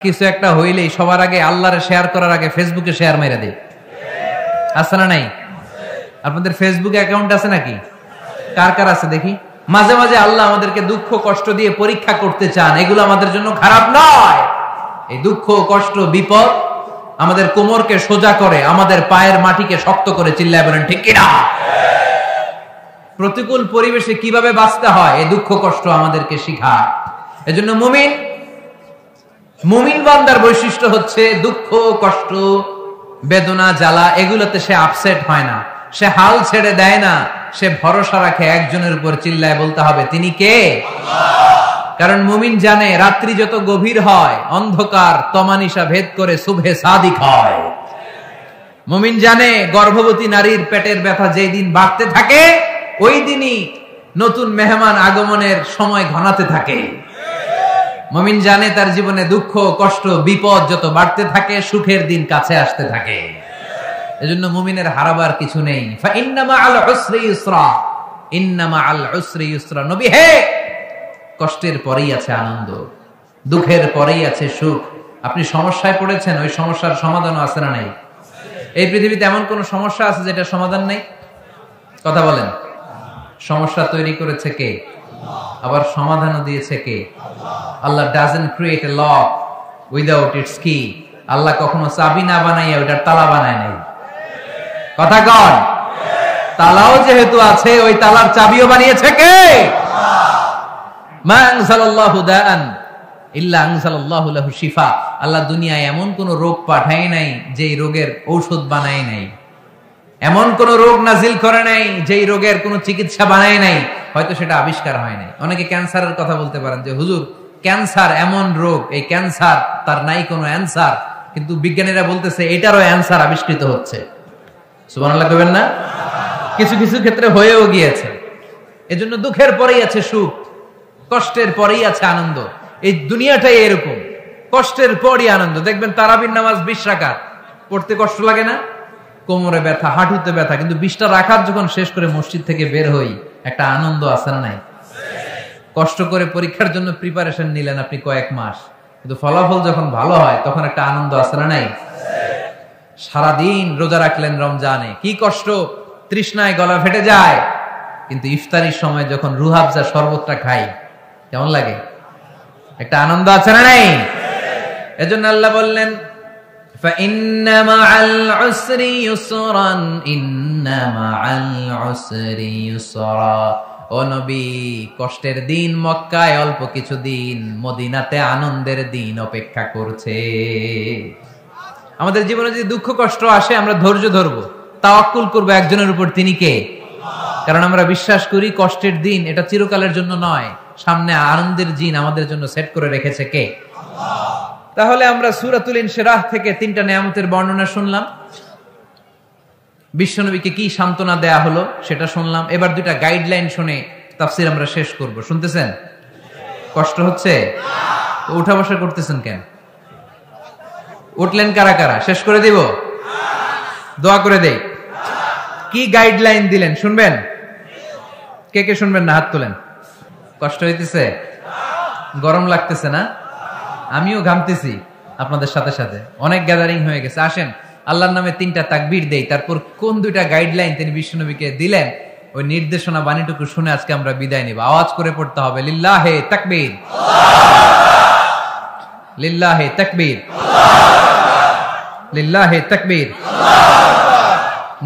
কিছু একটা হইলেই সবার আগে আল্লাহরে শেয়ার করার আগে ফেসবুকে শেয়ার মেরে দেয়, আছে না নাই? আপনাদের ফেসবুক অ্যাকাউন্ট আছে নাকি? কার কার আছে দেখি। মাঝে মাঝে আল্লাহ আমাদেরকে দুঃখ কষ্ট দিয়ে পরীক্ষা করতে চান, এগুলো আমাদের জন্য খারাপ নয়। এই দুঃখ কষ্ট বিপদ আমাদের কোমরকে সোজা করে, আমাদের পায়ের মাটিকে শক্ত করে। চিল্লায় বলেন ঠিক কিনা? প্রতিকূল পরিবেশে কিভাবে বাঁচতে হয় এই দুঃখ কষ্ট আমাদেরকে শিখায়। এজন্য মুমিন বান্দার বৈশিষ্ট্য হচ্ছে দুঃখ কষ্ট বেদনা জ্বালা এগুলোতে সে আপসেট হয় না, সে হাল ছেড়ে দেয় না, সে ভরসা রাখে একজনের উপর। চিল্লায় বলতে হবে তিনি কে? কারণ মুমিন জানে রাত্রি যত গভীর হয় অন্ধকার তমানিসা ভেদ করে সুবহে সাদিক হয়। মুমিন জানে গর্ভবতী নারীর পেটের ব্যথা যেই দিন বাড়তে থাকে ওই দিনই নতুন মেহমান আগমনের সময় ঘনাতে থাকে। মুমিন জানে তার জীবনে দুঃখ কষ্ট বিপদ যত বাড়তে থাকে সুখের দিন কাছে আসতে থাকে। এজন্য মুমিনের হারাবার কিছু নেই। ফাইন্না মাআল উসরি ইউসরা, ইন্না মাআল উসরি ইউসরা। নবী হে, কষ্টের পরেই আছে আনন্দ, দুঃখের পরেই আছে সুখ। আপনি সমস্যায় পড়েছেন, ওই সমস্যার সমাধানও আছে না নাই? এই পৃথিবীতে এমন কোন সমস্যা আছে যেটা সমাধান নেই? কথা বলেন। সমস্যা তৈরি করেছে কে? আবার সমাধানও দিয়েছে কে? আল্লাহ doesn't create a lock without its key. আল্লাহ কখনো চাবি না বানাইয়া ওইটার তালা বানায় নাই। কথা কন। তালাও যেহেতু আছে ওই তালার চাবিও বানিয়েছে কে? মা আনজালাল্লাহু দাআন ইল্লা আনজালাল্লাহু লাহু শিফা। আল্লাহ দুনিয়ায় এমন কোন রোগ পাঠায় নাই যেই রোগের ঔষধ বানায় নাই, এমন কোন রোগ নাজিল করে নাই যেই রোগের কোন চিকিৎসা বানায় নাই, হয়তো সেটা আবিষ্কার হয় নাই। অনেকে ক্যান্সারের কথা বলতে পারেন যে হুজুর ক্যান্সার এমন রোগ, এই ক্যান্সার তার নাই কোনো অ্যান্সার, কিন্তু বিজ্ঞানীরা বলতেছে এটারও অ্যান্সার আবিষ্কৃত হচ্ছে। সুবহানাল্লাহ কইবেন না? কিছু কিছু ক্ষেত্রে হয়েও গিয়েছে। এজন্য দুঃখের পরেই আছে সুখ, কষ্টের পরেই আছে আনন্দ। এই দুনিয়াটাই এরকম, কষ্টের পরই আনন্দ। দেখবেন তারাবির নামাজ 20 রাকাত পড়তে কষ্ট লাগে না? কোমরে ব্যথা, হাঁটুতে ব্যথা, কিন্তু 20টা রাকাত যখন শেষ করে মসজিদ থেকে বের হই একটা আনন্দ আছে না নাই? কষ্ট করে পরীক্ষার জন্য প্রিপারেশন নিলেন আপনি কয়েক মাস, কিন্তু ফলাফল যখন ভালো হয় তখন একটা আনন্দ আছে না নাই? সারাদিন রোজা রাখলেন রমজানে, কি কষ্ট, তৃষ্ণায় গলা ফেটে যায়, কিন্তু ইফতারির সময় যখন রুহাবজা শরবতটা খাই কেমন লাগে? একটা আনন্দ আছে না নাই? এজন্য আল্লাহ বললেন فَإِنَّ مَعَ الْعُسْرِ يُسْرًا إِنَّ مَعَ الْعُسْرِ يُسْرًا। ও নবী, কষ্টের দিন মক্কায় অল্প কিছু দিন, মদিনাতে আনন্দের দিন অপেক্ষা করছে। আমাদের জীবনে যদি দুঃখ কষ্ট আসে আমরা ধৈর্য ধরবো, তাওয়াক্কুল করবো একজনের উপর, তিনি কে? কারণ আমরা বিশ্বাস করি কষ্টের দিন এটা চিরকালের জন্য নয়, সামনে আনন্দের দিন আমাদের জন্য সেট করে রেখেছে কে? তাহলে আমরা সূরাতুল ইনশিরাহ থেকে 3টা নিয়ামতের বর্ণনা শুনলাম, বিশ্বনবীকে কি সান্ত্বনা দেয়া হলো সেটা শুনলাম। এবার 2টা গাইডলাইন শুনে তাফসীর আমরা শেষ করব। শুনতেছেন? কষ্ট হচ্ছে? উঠা বসা করতেছেন কেন? উঠলেন কারা কারা? শেষ করে দিব? দোয়া করে দেই। কি গাইডলাইন দিলেন শুনবেন? কে কে শুনবেন না হাত তোলেন। কষ্ট হইতেছে? গরম লাগতেছে না? আমিও ঘামতেছি আপনাদের সাথে সাথে, অনেক গ্যাদারিং হয়ে গেছে। আসেন আল্লাহর নামে 3টা তাকবীর দেই, তারপর কোন 2টা গাইডলাইন তিনি বিশ্বনবীকে দিলেন ওই নির্দেশনা বাণীটুকু শুনে আজকে আমরা বিদায় নিব। আওয়াজ করে পড়তে হবে লিল্লাহে তাকবীর, লিল্লাহে তাকবীর, লিল্লাহে তাকবীর।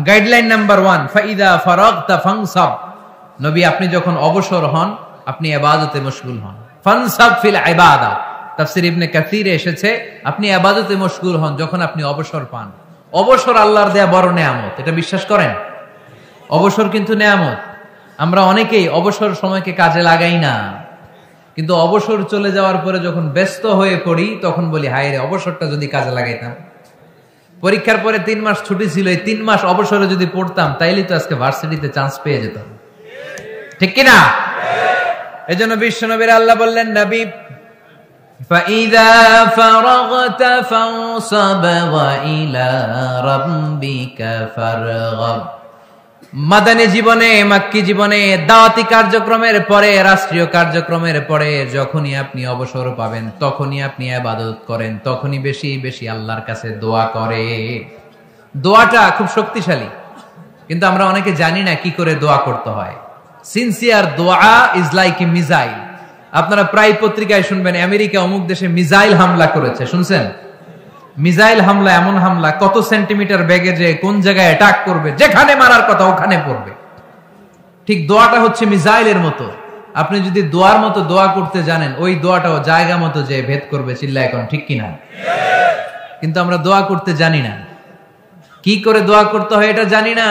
গাইডলাইন নাম্বার 1, ফাইদা ফারাগতা ফানসাব। নবী আপনি যখন অবসর হন আপনি ইবাদতে মশগুল হন। ফানসাব ফিল ইবাদা। তাফসীর ইবনে কাসিরে এসেছে আপনি ইবাদতে মশগুল হন যখন আপনি অবসর পান। অবসর আল্লাহর দেয়া বড় নেয়ামত, এটা বিশ্বাস করেন? অবসর কিন্তু নেয়ামত। আমরা অনেকেই অবসর সময়কে কাজে লাগাই না, কিন্তু অবসর চলে যাওয়ার পরে যখন ব্যস্ত হয়ে পড়ি তখন বলি হায় রে, অবসরটা যদি কাজে লাগাইতাম। পরীক্ষার পরে 3 মাস ছুটি ছিল, এই 3 মাস অবসরে যদি পড়তাম তাইলে তো আজকে ভার্সিটিতে চান্স পেয়ে যেতাম, ঠিক কিনা? এজন্য বিশ্বনবীর আল্লাহ বললেন নবী فَإِذَا فَرَغْتَ فَانصَبْ وَإِلَى رَبِّكَ فَارْغَب। মাদানী জীবনে, মাক্কি জীবনে, দাওয়াতি কার্যক্রমের পরে, রাষ্ট্রীয় কার্যক্রমের পরে যখনই আপনি অবসর পাবেন তখনই আপনি ইবাদত করেন, তখনই বেশি বেশি আল্লাহর কাছে দোয়া করে। দোয়াটা খুব শক্তিশালী, কিন্তু আমরা অনেকে জানি না কি করে দোয়া করতে হয়। সিনসিয়ার দোয়া ইজ লাইক এ মিসাইল। আপনারা প্রায় পত্রিকায় শুনবেন আমেরিকা অমুক দেশে মিসাইল হামলা করেছে, শুনছেন? মিসাইল হামলা এমন হামলা, কত সেন্টিমিটার বেগে যে কোন জায়গায় অ্যাটাক করবে, যেখানে মারার কথা ওখানে পড়বে। ঠিক দোয়াটা হচ্ছে মিসাইলের মতো। আপনি যদি দোয়ার মতো দোয়া করতে জানেন, ওই দোয়াটাও জায়গা মতো যে ভেদ করবে। চিল্লায় এখন ঠিক কিনা? কিন্তু আমরা দোয়া করতে জানি না, কি করে দোয়া করতে হয় এটা জানি না।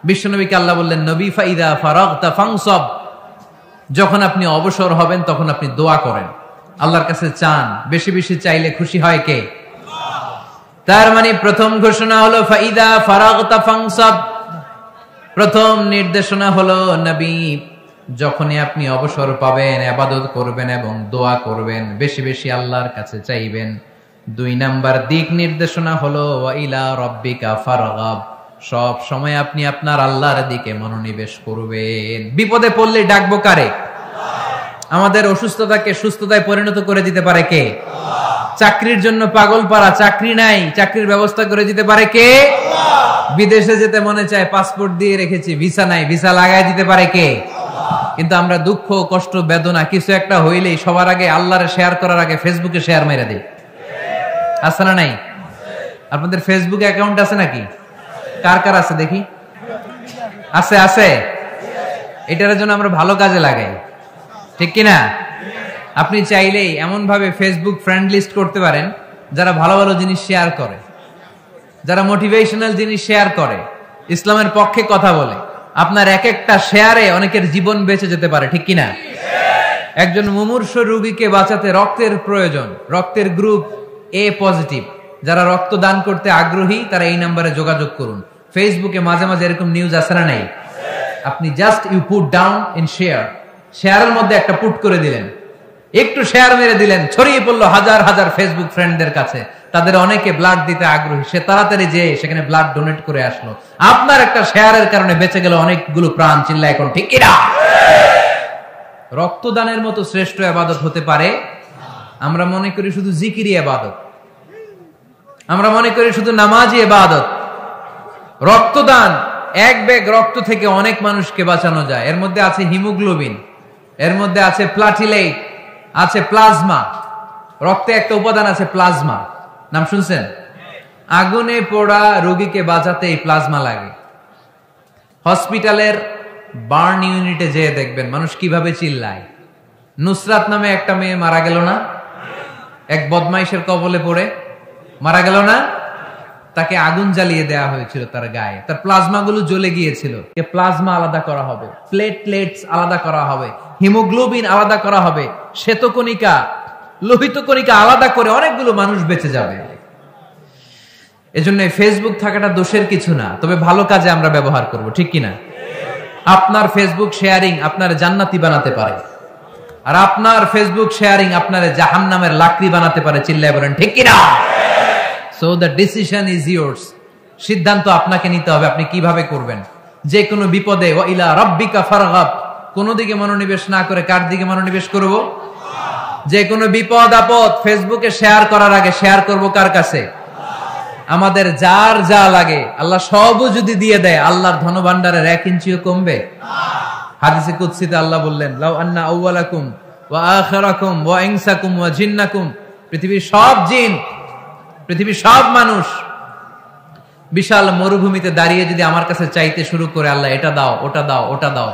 বিশ্বনবীকে আল্লাহ বললেন, নবী ফাইদা ফারাগতা ফানসাব, যখন আপনি অবসর হবেন তখন আপনি দোয়া করেন, আল্লাহর কাছে চান। বেশি বেশি চাইলে খুশি হয় কে? তার মানে প্রথম ঘোষণা হলো ফাইদা ফারাগতা ফানসাব। প্রথম নির্দেশনা হলো নবী, যখনই আপনি অবসর পাবেন ইবাদত করবেন এবং দোয়া করবেন, বেশি বেশি আল্লাহর কাছে চাইবেন। 2 নাম্বার দিক নির্দেশনা হলো ওয়া ইলা রাব্বিকা ফারগাব, সব সময় আপনি আপনার আল্লাহর দিকে মনোনিবেশ করবেন। বিপদে পড়লে ডাকবো কারে? আমাদের অসুস্থতাকে সুস্থতায় পরিণত করে দিতে পারে কে? চাকরির জন্য পাগল পারা, চাকরি নাই, চাকরির ব্যবস্থা করে দিতে পারে কে? বিদেশে যেতে মনে চায়, পাসপোর্ট দিয়ে রেখেছি, ভিসা নাই, ভিসা লাগাই দিতে পারে কে? কিন্তু আমরা দুঃখ, কষ্ট, বেদনা কিছু একটা হইলেই সবার আগে আল্লাহরে শেয়ার করার আগে ফেসবুকে শেয়ার মেরে দিই। আছে না নাই? আপনাদের ফেসবুক অ্যাকাউন্ট আছে নাকি? কার কার আছে দেখি? আছে, আছে। এটার জন্য আমরা ভালো কাজে লাগাই, ঠিক কিনা? আপনি চাইলেই এমন ভাবে ফেসবুক ফ্রেন্ড লিস্ট করতে পারেন যারা ভালো ভালো জিনিস শেয়ার করে, যারা মোটিভেশনাল জিনিস শেয়ার করে, ইসলামের পক্ষে কথা বলে। আপনার এক একটা শেয়ারে অনেকের জীবন বেঁচে যেতে পারে, ঠিক কিনা? একজন মুমূর্ষ রোগীকে বাঁচাতে রক্তের প্রয়োজন, রক্তের গ্রুপ এ পজিটিভ। যারা রক্ত দান করতে আগ্রহী তারা এই নাম্বারে যোগাযোগ করুন। ফেসবুকে মাঝে মাঝে এরকম নিউজ আসে না নাই? আপনি just you put down in share, শেয়ারের মধ্যে একটা পুট করে দিলেন, একটু শেয়ার মেরে দিলেন, ছড়িয়ে পড়লো হাজার হাজার ফেসবুক ফ্রেন্ডদের কাছে। তাদের অনেকে ব্লাড দিতে আগ্রহী, সে তাড়াতাড়ি যে সেখানে ব্লাড ডোনেট করে আসলো। আপনার একটা শেয়ারের কারণে বেঁচে গেল অনেকগুলো প্রাণ। চিল্লা এখন ঠিক কিনা? রক্তদানের মতো শ্রেষ্ঠ ইবাদত হতে পারে? আমরা মনে করি শুধু জিকিরি ইবাদত, আমরা মনে করি শুধু নামাজি ইবাদত। রক্তদান, এক ব্যাগ রক্ত থেকে অনেক মানুষকে বাঁচানো যায়। এর মধ্যে আছে হিমোগ্লোবিন, এর মধ্যে আছে প্লাটিলেট, আছে প্লাজমা। রক্তে একটা উপাদান আছে প্লাজমা, নাম শুনছেন? আগুনে পোড়া রোগীকে বাঁচাতে এই প্লাজমা লাগে। হসপিটালের বার্ন ইউনিটে যেয়ে দেখবেন মানুষ কিভাবে চিল্লায়। নুসরাত নামে একটা মেয়ে মারা গেল না? এক বদমাইশের কবলে পড়ে মারা গেল না? তাকে আগুন জ্বালিয়ে দেওয়া হয়েছিল তার গায়ে, তার প্লাজমা গুলো জ্বলে গিয়েছিল। প্লাজমা আলাদা করা হবে, প্লেটলেটস আলাদা করা হবে, হিমোগ্লোবিন আলাদা করা হবে, শ্বেতকণিকা, লোহিত কণিকা আলাদা করে অনেকগুলো মানুষ বেঁচে যাবে। এজন্য ফেসবুক থাকাটা দোষের কিছু না, তবে ভালো কাজে আমরা ব্যবহার করব, ঠিক কিনা? আপনার ফেসবুক শেয়ারিং আপনার জান্নাতি বানাতে পারে, আর আপনার ফেসবুক শেয়ারিং আপনার জাহান্নামের লাকড়ি বানাতে পারে। চিল্লায় বলেন ঠিক কিনা? So the decision is yours. সিদ্ধান্ত আপনাকে নিতে হবে, আপনি কিভাবে করবেন। যে কোনো বিপদে ওয়া ইলা রাব্বিকা ফারগাব, কোন দিকে মনোনিবেশ না করে কার দিকে মনোনিবেশ করব? যে কোনো বিপদ আপদ ফেসবুকে শেয়ার করার আগে শেয়ার করব কার কাছে? আমাদের যার যা লাগে আল্লাহ সবও যদি দিয়ে দেয়, আল্লাহর ধনভাণ্ডারের 1 ইঞ্চিও কমবে? হাদিসে কুদসিতে আল্লাহ বললেন, লাউ আন্না আউওয়ালাকুম ওয়া আখিরাকুম ওয়া ইনসাকুম ওয়া জিন্নাকুম, পৃথিবীর সব জিন, পৃথিবীর সব মানুষ বিশাল মরুভূমিতে দাঁড়িয়ে যদি আমার কাছে চাইতে শুরু করে, আল্লাহ এটা দাও, ওটা দাও, ওটা দাও,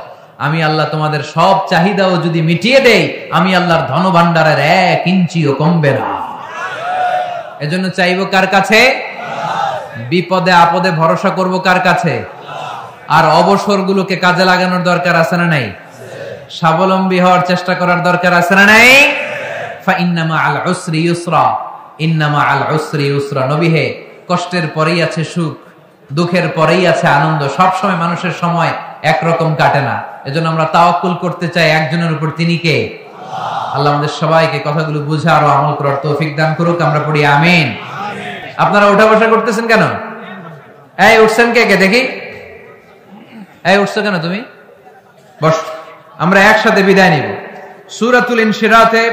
আমি আল্লাহ তোমাদের সব চাহিদাও যদি মিটিয়ে দেই, আমি আল্লাহর ধনভাণ্ডারের 1 ইঞ্চিও কমবে না। এজন্য চাইবো কার কাছে? বিপদে আপদে ভরসা করব কার কাছে? আর অবসরগুলোকে কাজে লাগানোর দরকার আছে না নাই? স্বাবলম্বী হওয়ার চেষ্টা করার দরকার আছে না নাই? ফা ইন্নামা আল উসরি ইউসরা, ইন্নামা আল উসরি ইউসরা। নবী হে, কষ্টের পরেই আছে সুখ, দুঃখের পরেই আছে আনন্দ। সব সময় মানুষের সময় একরকম কাটে না। এজন্য আমরা তাওয়াক্কুল করতে চাই একজনের উপর, তিনি কে? আল্লাহ আমাদের সবাইকে কথাগুলো বুঝে আরো আমল করার তৌফিক দান করুক। আমরা পড়ি আমিন। আপনারা উঠা বসা করতেছেন কেন? এই উঠছেন কে কে দেখি? এই উঠছো কেন তুমি? বস, আমরা একসাথে বিদায় নিব। সূরাতুল ইনশিরাতে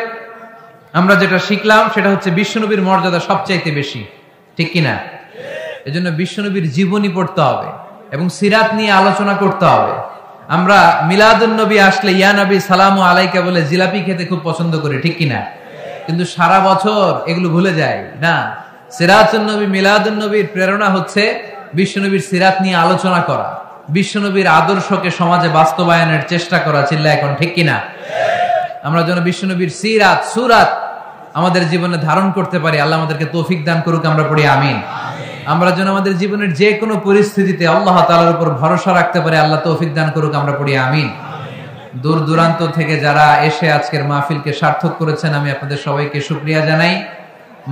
আমরা যেটা শিখলাম সেটা হচ্ছে বিশ্বনবীর মর্যাদা সবচাইতে বেশি, ঠিক কিনা? এজন্য বিশ্বনবীর জীবনী পড়তে হবে এবং সিরাত নিয়ে আলোচনা করতে হবে। আমরা মিলাদুন নবী আসলে ইয়া নবী সালামু আলাইকা বলে জিলাপি খেতে খুব পছন্দ করি, ঠিক কিনা? কিন্তু সারা বছর এগুলো ভুলে যায় না। সিরাতুন নবী, মিলাদুন নবীর প্রেরণা হচ্ছে বিশ্বনবীর সিরাত নিয়ে আলোচনা করা, বিশ্বনবীর আদর্শকে সমাজে বাস্তবায়নের চেষ্টা করা। চিল্লা এখন, ঠিক কিনা? আমরা যেন বিশ্বনবীর সিরাত সুরাত আমাদের জীবনে ধারণ করতে পারি। আল্লাহ আমাদেরকে তৌফিক দান করুক, আমরা পড়ি আমিন। আমরা যেন আমাদের জীবনের যে কোনো পরিস্থিতিতে আল্লাহ তাআলার উপর ভরসা রাখতে পারি। আল্লাহ তৌফিক দান করুক, আমরা পড়ি আমিন। দূর দূরান্ত থেকে যারা এসে আজকের মাহফিলকে সার্থক করেছেন, আমি আপনাদের সবাইকে শুকরিয়া জানাই।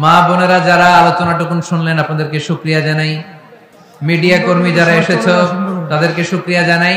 মা বোনেরা যারা আলোচনাটুকু শুনলেন, আপনাদেরকে শুকরিয়া জানাই। মিডিয়া কর্মী যারা এসেছো তাদেরকে শুকরিয়া জানাই।